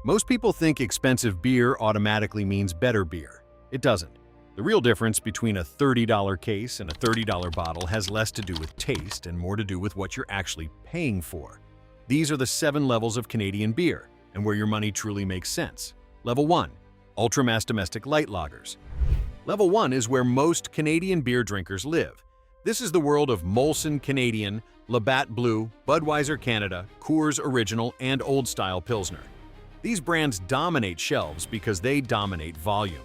Most people think expensive beer automatically means better beer. It doesn't. The real difference between a $30 case and a $30 bottle has less to do with taste and more to do with what you're actually paying for. These are the 7 levels of Canadian beer, and where your money truly makes sense. Level 1. Ultra-mass domestic light lagers. Level 1 is where most Canadian beer drinkers live. This is the world of Molson Canadian, Labatt Blue, Budweiser Canada, Coors Original, and Old Style Pilsner. These brands dominate shelves because they dominate volume.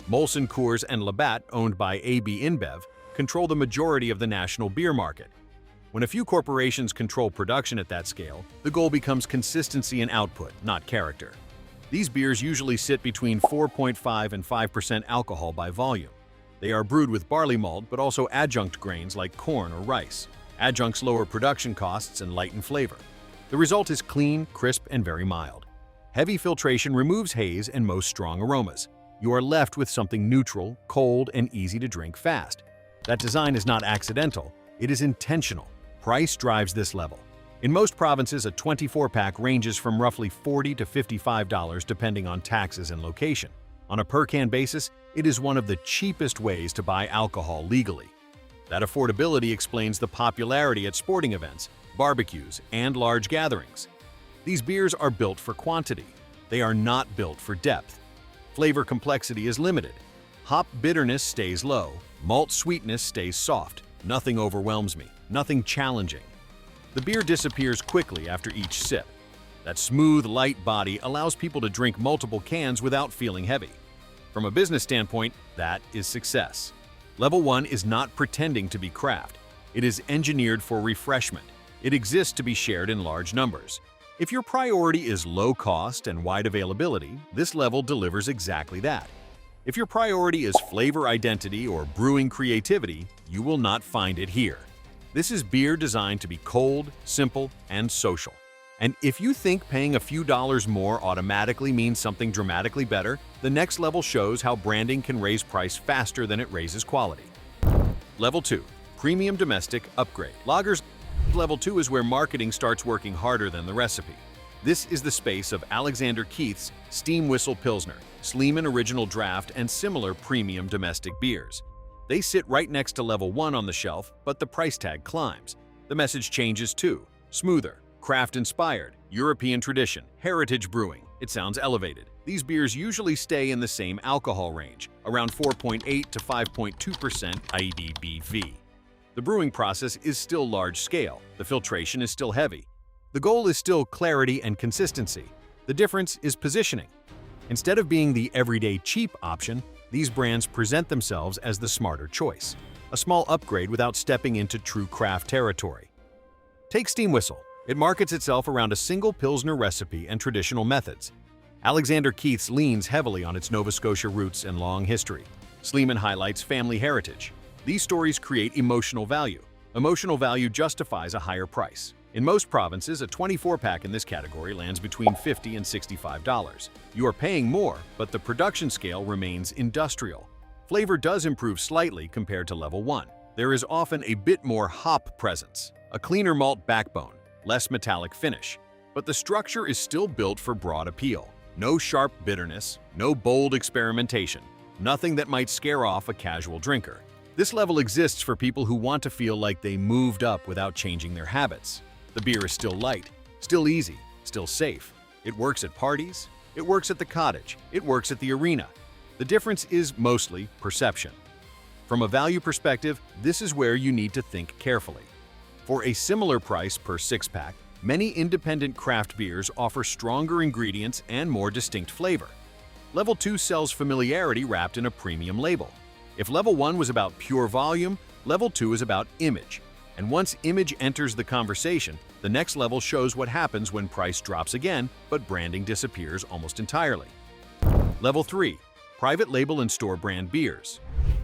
Molson Coors and Labatt, owned by AB InBev, control the majority of the national beer market. When a few corporations control production at that scale, the goal becomes consistency in output, not character. These beers usually sit between 4.5 and 5% alcohol by volume. They are brewed with barley malt but also adjunct grains like corn or rice. Adjuncts lower production costs and lighten flavor. The result is clean, crisp, and very mild. Heavy filtration removes haze and most strong aromas. You are left with something neutral, cold, and easy to drink fast. That design is not accidental, it is intentional. Price drives this level. In most provinces, a 24-pack ranges from roughly $40 to $55 depending on taxes and location. On a per-can basis, it is one of the cheapest ways to buy alcohol legally. That affordability explains the popularity at sporting events, barbecues, and large gatherings. These beers are built for quantity. They are not built for depth. Flavor complexity is limited. Hop bitterness stays low. Malt sweetness stays soft. Nothing overwhelms me. Nothing challenging. The beer disappears quickly after each sip. That smooth, light body allows people to drink multiple cans without feeling heavy. From a business standpoint, that is success. Level 1 is not pretending to be craft. It is engineered for refreshment. It exists to be shared in large numbers. If your priority is low cost and wide availability, this level delivers exactly that. If your priority is flavor identity or brewing creativity, you will not find it here. This is beer designed to be cold, simple, and social. And if you think paying a few dollars more automatically means something dramatically better, the next level shows how branding can raise price faster than it raises quality. Level 2. Premium Domestic Upgrade. Lagers. Level 2 is where marketing starts working harder than the recipe. This is the space of Alexander Keith's Steam Whistle Pilsner, Sleeman Original Draft, and similar premium domestic beers. They sit right next to Level 1 on the shelf, but the price tag climbs. The message changes too. Smoother, craft-inspired, European tradition, heritage brewing. It sounds elevated. These beers usually stay in the same alcohol range, around 4.8 to 5.2% ABV. The brewing process is still large-scale. The filtration is still heavy. The goal is still clarity and consistency. The difference is positioning. Instead of being the everyday cheap option, these brands present themselves as the smarter choice, a small upgrade without stepping into true craft territory. Take Steam Whistle. It markets itself around a single Pilsner recipe and traditional methods. Alexander Keith's leans heavily on its Nova Scotia roots and long history. Sleeman highlights family heritage. These stories create emotional value. Emotional value justifies a higher price. In most provinces, a 24-pack in this category lands between $50 and $65. You are paying more, but the production scale remains industrial. Flavor does improve slightly compared to Level 1. There is often a bit more hop presence, a cleaner malt backbone, less metallic finish. But the structure is still built for broad appeal. No sharp bitterness, no bold experimentation, nothing that might scare off a casual drinker. This level exists for people who want to feel like they moved up without changing their habits. The beer is still light, still easy, still safe. It works at parties, it works at the cottage, it works at the arena. The difference is mostly perception. From a value perspective, this is where you need to think carefully. For a similar price per 6-pack, many independent craft beers offer stronger ingredients and more distinct flavor. Level 2 sells familiarity wrapped in a premium label. If Level 1 was about pure volume, Level 2 is about image. And once image enters the conversation, the next level shows what happens when price drops again, but branding disappears almost entirely. Level 3. Private label and store brand beers.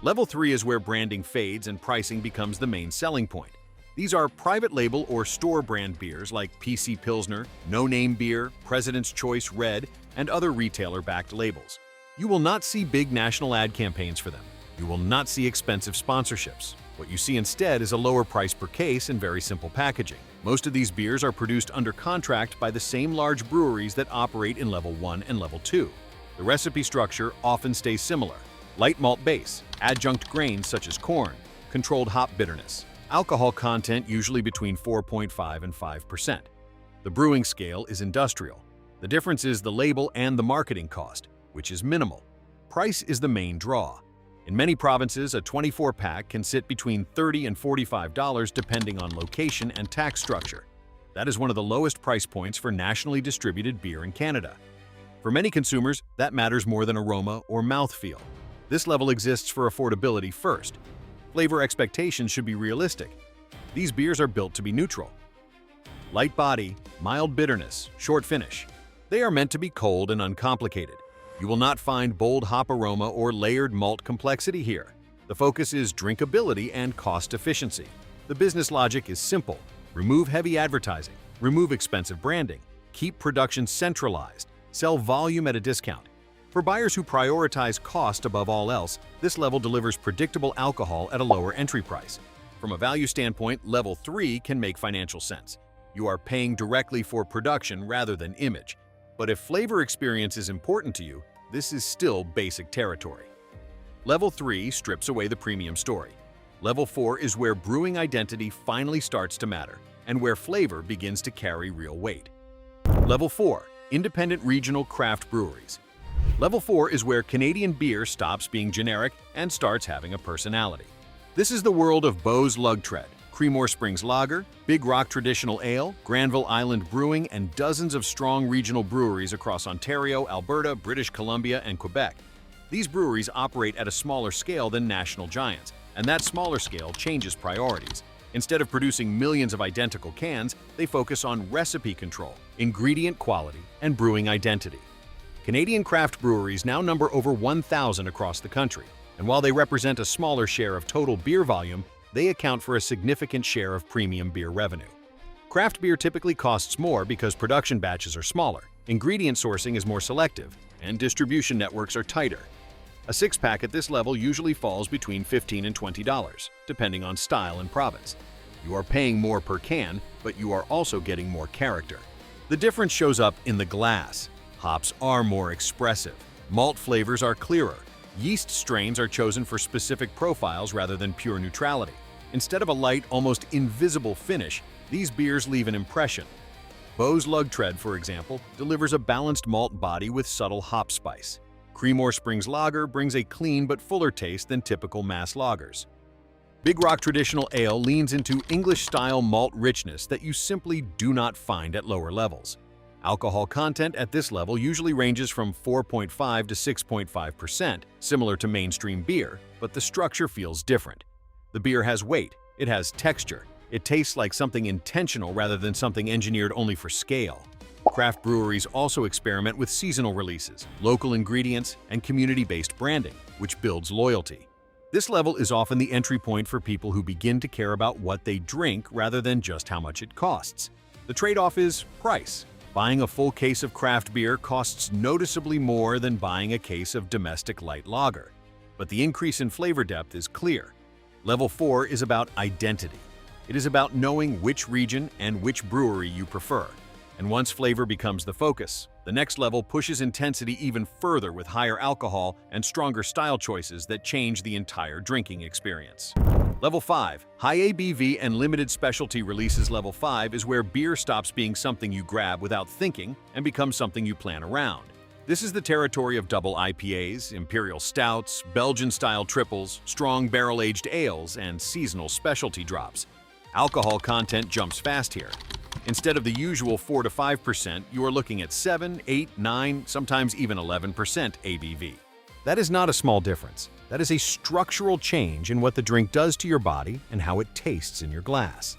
Level 3 is where branding fades and pricing becomes the main selling point. These are private label or store brand beers like PC Pilsner, No Name Beer, President's Choice Red, and other retailer-backed labels. You will not see big national ad campaigns for them. You will not see expensive sponsorships. What you see instead is a lower price per case and very simple packaging. Most of these beers are produced under contract by the same large breweries that operate in Level 1 and Level 2. The recipe structure often stays similar. Light malt base, adjunct grains such as corn, controlled hop bitterness. Alcohol content usually between 4.5 and 5%. The brewing scale is industrial. The difference is the label and the marketing cost, which is minimal. Price is the main draw. In many provinces, a 24-pack can sit between $30 and $45 depending on location and tax structure. That is one of the lowest price points for nationally distributed beer in Canada. For many consumers, that matters more than aroma or mouthfeel. This level exists for affordability first. Flavor expectations should be realistic. These beers are built to be neutral. Light body, mild bitterness, short finish. They are meant to be cold and uncomplicated. You will not find bold hop aroma or layered malt complexity here. The focus is drinkability and cost efficiency. The business logic is simple. Remove heavy advertising, remove expensive branding, keep production centralized, sell volume at a discount. For buyers who prioritize cost above all else, this level delivers predictable alcohol at a lower entry price. From a value standpoint, Level 3 can make financial sense. You are paying directly for production rather than image. But if flavor experience is important to you, this is still basic territory. Level 3 strips away the premium story. Level 4 is where brewing identity finally starts to matter, and where flavor begins to carry real weight. Level 4, independent regional craft breweries. Level 4 is where Canadian beer stops being generic and starts having a personality. This is the world of Beau's Lugtred, Creemore Springs Lager, Big Rock Traditional Ale, Granville Island Brewing, and dozens of strong regional breweries across Ontario, Alberta, British Columbia, and Quebec. These breweries operate at a smaller scale than national giants, and that smaller scale changes priorities. Instead of producing millions of identical cans, they focus on recipe control, ingredient quality, and brewing identity. Canadian craft breweries now number over 1,000 across the country, and while they represent a smaller share of total beer volume, they account for a significant share of premium beer revenue. Craft beer typically costs more because production batches are smaller, ingredient sourcing is more selective, and distribution networks are tighter. A six-pack at this level usually falls between $15 and $20, depending on style and province. You are paying more per can, but you are also getting more character. The difference shows up in the glass. Hops are more expressive. Malt flavors are clearer. Yeast strains are chosen for specific profiles rather than pure neutrality. Instead of a light, almost invisible finish, these beers leave an impression. Beau's Lugtred, for example, delivers a balanced malt body with subtle hop spice. Creemore Springs Lager brings a clean but fuller taste than typical mass lagers. Big Rock Traditional Ale leans into English-style malt richness that you simply do not find at lower levels. Alcohol content at this level usually ranges from 4.5 to 6.5%, similar to mainstream beer, but the structure feels different. The beer has weight, it has texture, it tastes like something intentional rather than something engineered only for scale. Craft breweries also experiment with seasonal releases, local ingredients, and community-based branding, which builds loyalty. This level is often the entry point for people who begin to care about what they drink rather than just how much it costs. The trade-off is price. Buying a full case of craft beer costs noticeably more than buying a case of domestic light lager. But the increase in flavor depth is clear. Level 4 is about identity. It is about knowing which region and which brewery you prefer. And once flavor becomes the focus, the next level pushes intensity even further with higher alcohol and stronger style choices that change the entire drinking experience. Level 5, high ABV and limited specialty releases. Level 5 is where beer stops being something you grab without thinking and becomes something you plan around. This is the territory of double IPAs, imperial stouts, Belgian-style triples, strong barrel-aged ales, and seasonal specialty drops. Alcohol content jumps fast here. Instead of the usual 4 to 5%, you are looking at 7, 8, 9, sometimes even 11% ABV. That is not a small difference. That is a structural change in what the drink does to your body and how it tastes in your glass.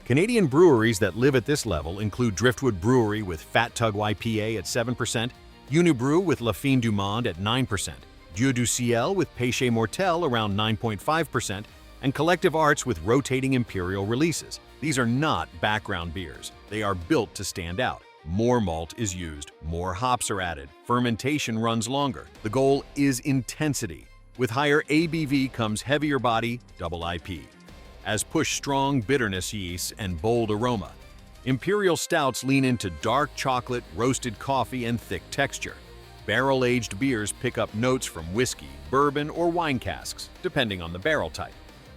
Canadian breweries that live at this level include Driftwood Brewery with Fat Tug IPA at 7%, Unibrew with La Fine du Monde at 9%, Dieu du Ciel with Péché Mortel around 9.5%, and Collective Arts with rotating imperial releases. These are not background beers. They are built to stand out. More malt is used, more hops are added, fermentation runs longer. The goal is intensity. With higher ABV comes heavier body, double IP. as push strong bitterness yeasts and bold aroma. Imperial stouts lean into dark chocolate, roasted coffee, and thick texture. Barrel-aged beers pick up notes from whiskey, bourbon, or wine casks, depending on the barrel type.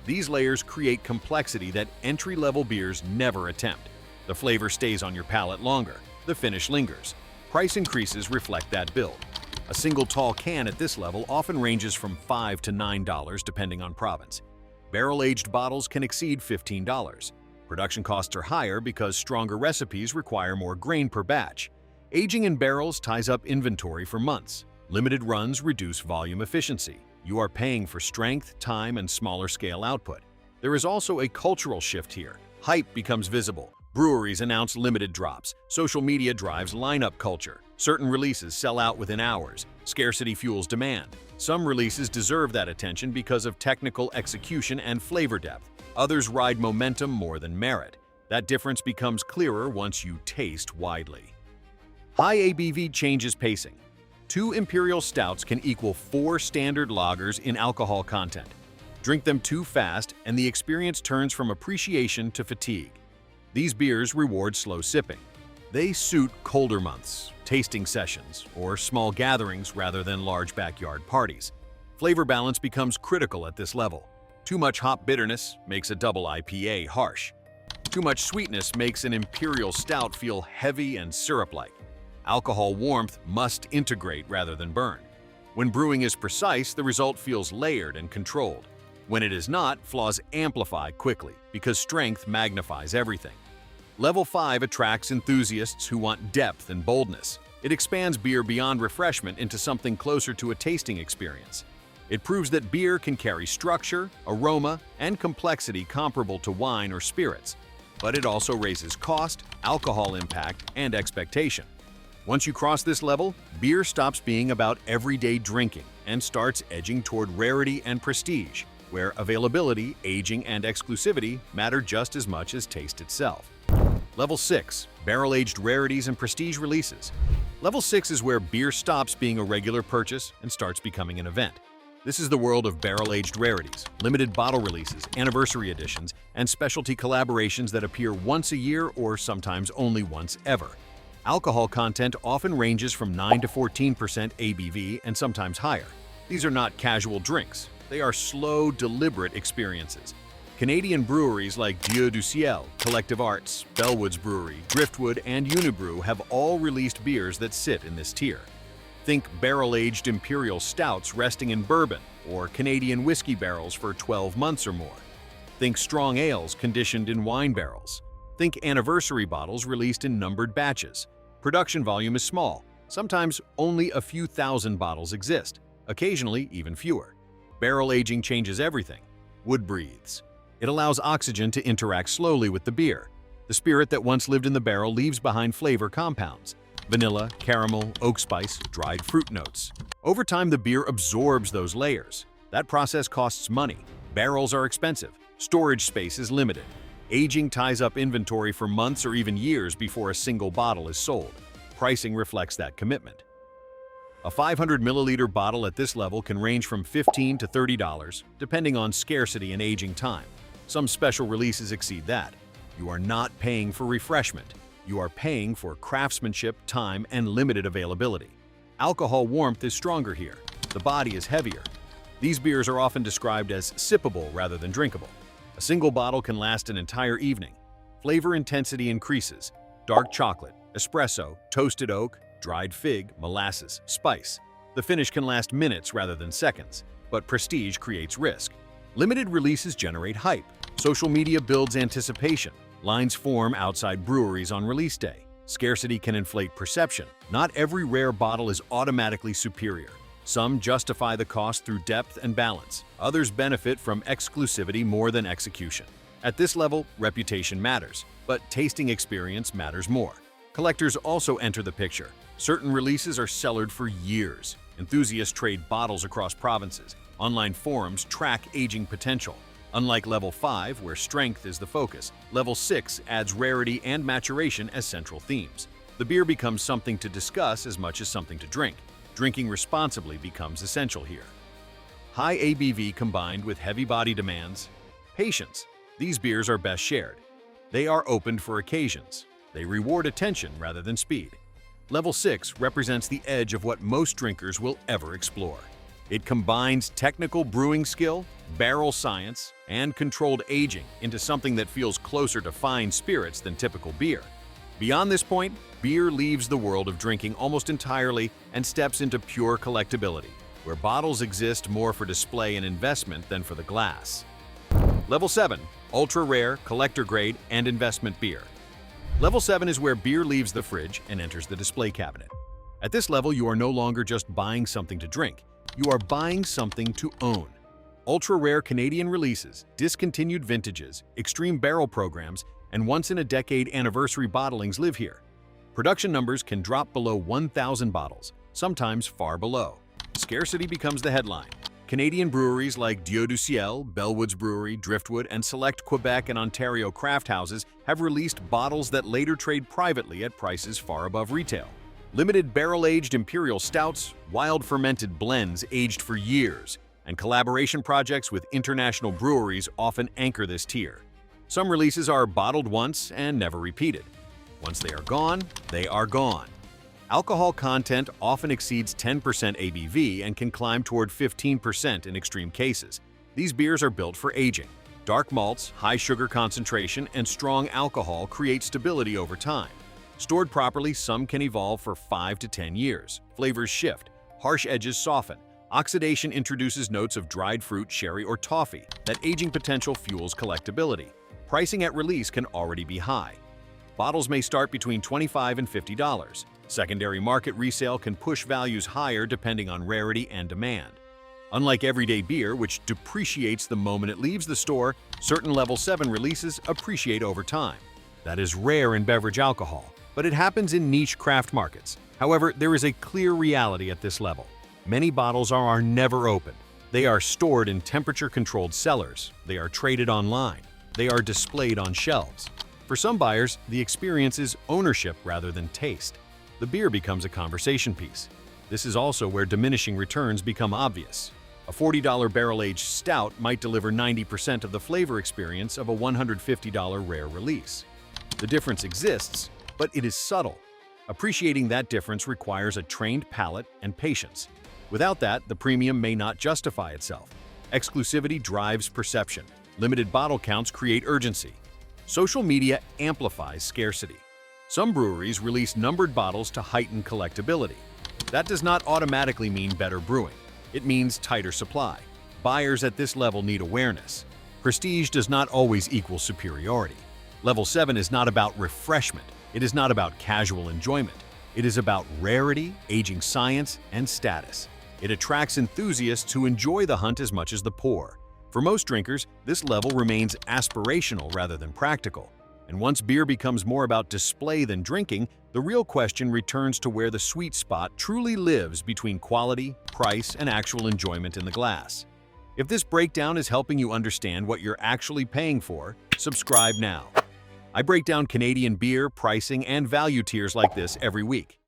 These layers create complexity that entry-level beers never attempt. The flavor stays on your palate longer. The finish lingers. Price increases reflect that build. A single tall can at this level often ranges from $5 to $9 depending on province. Barrel-aged bottles can exceed $15. Production costs are higher because stronger recipes require more grain per batch. Aging in barrels ties up inventory for months. Limited runs reduce volume efficiency. You are paying for strength, time, and smaller scale output. There is also a cultural shift here. Hype becomes visible. Breweries announce limited drops. Social media drives lineup culture. Certain releases sell out within hours. Scarcity fuels demand. Some releases deserve that attention because of technical execution and flavor depth. Others ride momentum more than merit. That difference becomes clearer once you taste widely. High ABV changes pacing. 2 imperial stouts can equal 4 standard lagers in alcohol content. Drink them too fast, and the experience turns from appreciation to fatigue. These beers reward slow sipping. They suit colder months, tasting sessions, or small gatherings rather than large backyard parties. Flavor balance becomes critical at this level. Too much hop bitterness makes a double IPA harsh. Too much sweetness makes an imperial stout feel heavy and syrup-like. Alcohol warmth must integrate rather than burn. When brewing is precise, the result feels layered and controlled. When it is not, flaws amplify quickly because strength magnifies everything. Level 5 attracts enthusiasts who want depth and boldness. It expands beer beyond refreshment into something closer to a tasting experience. It proves that beer can carry structure, aroma, and complexity comparable to wine or spirits, but it also raises cost, alcohol impact, and expectation. Once you cross this level, beer stops being about everyday drinking and starts edging toward rarity and prestige, where availability, aging, and exclusivity matter just as much as taste itself. Level 6. Barrel-aged rarities and prestige releases. Level 6 is where beer stops being a regular purchase and starts becoming an event. This is the world of barrel-aged rarities, limited bottle releases, anniversary editions, and specialty collaborations that appear once a year or sometimes only once ever. Alcohol content often ranges from 9 to 14% ABV and sometimes higher. These are not casual drinks. They are slow, deliberate experiences. Canadian breweries like Dieu du Ciel, Collective Arts, Bellwoods Brewery, Driftwood, and Unibrew have all released beers that sit in this tier. Think barrel-aged imperial stouts resting in bourbon, or Canadian whiskey barrels for 12 months or more. Think strong ales conditioned in wine barrels. Think anniversary bottles released in numbered batches. Production volume is small. Sometimes only a few thousand bottles exist, occasionally even fewer. Barrel aging changes everything. Wood breathes. It allows oxygen to interact slowly with the beer. The spirit that once lived in the barrel leaves behind flavor compounds: vanilla, caramel, oak spice, dried fruit notes. Over time, the beer absorbs those layers. That process costs money. Barrels are expensive. Storage space is limited. Aging ties up inventory for months or even years before a single bottle is sold. Pricing reflects that commitment. A 500 milliliter bottle at this level can range from $15 to $30, depending on scarcity and aging time. Some special releases exceed that. You are not paying for refreshment. You are paying for craftsmanship, time, and limited availability. Alcohol warmth is stronger here. The body is heavier. These beers are often described as sippable rather than drinkable. A single bottle can last an entire evening. Flavor intensity increases. Dark chocolate, espresso, toasted oak, dried fig, molasses, spice. The finish can last minutes rather than seconds, but prestige creates risk. Limited releases generate hype. Social media builds anticipation. Lines form outside breweries on release day. Scarcity can inflate perception. Not every rare bottle is automatically superior. Some justify the cost through depth and balance. Others benefit from exclusivity more than execution. At this level, reputation matters, but tasting experience matters more. Collectors also enter the picture. Certain releases are cellared for years. Enthusiasts trade bottles across provinces. Online forums track aging potential. Unlike Level 5, where strength is the focus, Level 6 adds rarity and maturation as central themes. The beer becomes something to discuss as much as something to drink. Drinking responsibly becomes essential here. High ABV combined with heavy body demands. Patience. These beers are best shared. They are opened for occasions. They reward attention rather than speed. Level 6 represents the edge of what most drinkers will ever explore. It combines technical brewing skill, barrel science, and controlled aging into something that feels closer to fine spirits than typical beer. Beyond this point, beer leaves the world of drinking almost entirely and steps into pure collectability, where bottles exist more for display and investment than for the glass. Level 7. Ultra-rare, collector-grade, and investment beer. Level 7 is where beer leaves the fridge and enters the display cabinet. At this level, you are no longer just buying something to drink. You are buying something to own. Ultra-rare Canadian releases, discontinued vintages, extreme barrel programs, and once-in-a-decade anniversary bottlings live here. Production numbers can drop below 1,000 bottles, sometimes far below. Scarcity becomes the headline. Canadian breweries like Dieu du Ciel, Bellwoods Brewery, Driftwood, and select Quebec and Ontario craft houses have released bottles that later trade privately at prices far above retail. Limited barrel-aged imperial stouts, wild fermented blends aged for years, and collaboration projects with international breweries often anchor this tier. Some releases are bottled once and never repeated. Once they are gone, they are gone. Alcohol content often exceeds 10% ABV and can climb toward 15% in extreme cases. These beers are built for aging. Dark malts, high sugar concentration, and strong alcohol create stability over time. Stored properly, some can evolve for 5 to 10 years. Flavors shift, harsh edges soften. Oxidation introduces notes of dried fruit, sherry, or toffee. That aging potential fuels collectability. Pricing at release can already be high. Bottles may start between $25 and $50. Secondary market resale can push values higher depending on rarity and demand. Unlike everyday beer, which depreciates the moment it leaves the store, certain Level 7 releases appreciate over time. That is rare in beverage alcohol, but it happens in niche craft markets. However, there is a clear reality at this level. Many bottles are never opened. They are stored in temperature-controlled cellars. They are traded online. They are displayed on shelves. For some buyers, the experience is ownership rather than taste. The beer becomes a conversation piece. This is also where diminishing returns become obvious. A $40 barrel-aged stout might deliver 90% of the flavor experience of a $150 rare release. The difference exists, but it is subtle. Appreciating that difference requires a trained palate and patience. Without that, the premium may not justify itself. Exclusivity drives perception. Limited bottle counts create urgency. Social media amplifies scarcity. Some breweries release numbered bottles to heighten collectability. That does not automatically mean better brewing. It means tighter supply. Buyers at this level need awareness. Prestige does not always equal superiority. Level 7 is not about refreshment. It is not about casual enjoyment. It is about rarity, aging science, and status. It attracts enthusiasts who enjoy the hunt as much as the poor. For most drinkers, this level remains aspirational rather than practical. And once beer becomes more about display than drinking, the real question returns to where the sweet spot truly lives between quality, price, and actual enjoyment in the glass. If this breakdown is helping you understand what you're actually paying for, subscribe now. I break down Canadian beer, pricing, and value tiers like this every week.